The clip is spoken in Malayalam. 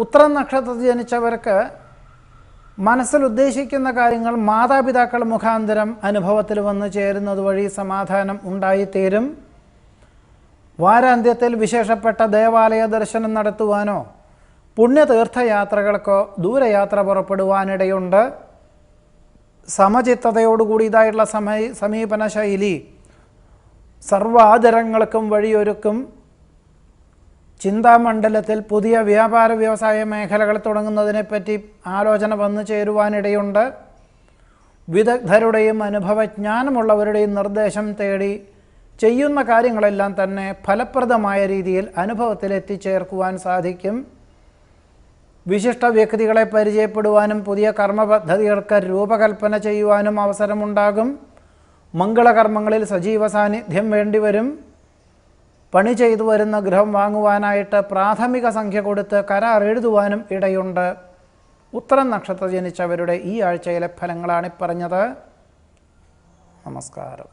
ഉത്രം നക്ഷത്രത്തിൽ ജനിച്ചവർക്ക് മനസ്സിൽ ഉദ്ദേശിക്കുന്ന കാര്യങ്ങൾ മാതാപിതാക്കൾ മുഖാന്തരം അനുഭവത്തിൽ വന്നു ചേരുന്നത് വഴി സമാധാനം ഉണ്ടായിത്തീരും. വാരാന്ത്യത്തിൽ വിശേഷപ്പെട്ട ദേവാലയ ദർശനം നടത്തുവാനോ പുണ്യതീർത്ഥയാത്രകൾക്കോ ദൂരയാത്ര പുറപ്പെടുവാനിടയുണ്ട്. സമചിത്തതയോടുകൂടിയതായിട്ടുള്ള സമീപന ശൈലി സർവാദരങ്ങൾക്കും വഴിയൊരുക്കും. ചിന്താമണ്ഡലത്തിൽ പുതിയ വ്യാപാര വ്യവസായ മേഖലകൾ തുടങ്ങുന്നതിനെപ്പറ്റി ആലോചന വന്നു ചേരുവാനിടയുണ്ട്. വിദഗ്ധരുടെയും അനുഭവജ്ഞാനമുള്ളവരുടെയും നിർദ്ദേശം തേടി ചെയ്യുന്ന കാര്യങ്ങളെല്ലാം തന്നെ ഫലപ്രദമായ രീതിയിൽ അനുഭവത്തിൽ എത്തിച്ചേർക്കുവാൻ സാധിക്കും. വിശിഷ്ട വ്യക്തികളെ പരിചയപ്പെടുവാനും പുതിയ കർമ്മപദ്ധതികൾക്ക് രൂപകൽപ്പന ചെയ്യുവാനും അവസരമുണ്ടാകും. മംഗളകർമ്മങ്ങളിൽ സജീവ സാന്നിധ്യം വേണ്ടിവരും. പണി ചെയ്തു വരുന്ന ഗൃഹം വാങ്ങുവാനായിട്ട് പ്രാഥമിക സംഖ്യ കൊടുത്ത് കരാർ എഴുതുവാനും ഇടയുണ്ട്. ഉത്തരം നക്ഷത്രം ജനിച്ചവരുടെ ഈ ആഴ്ചയിലെ ഫലങ്ങളാണ് പറഞ്ഞത്. നമസ്കാരം.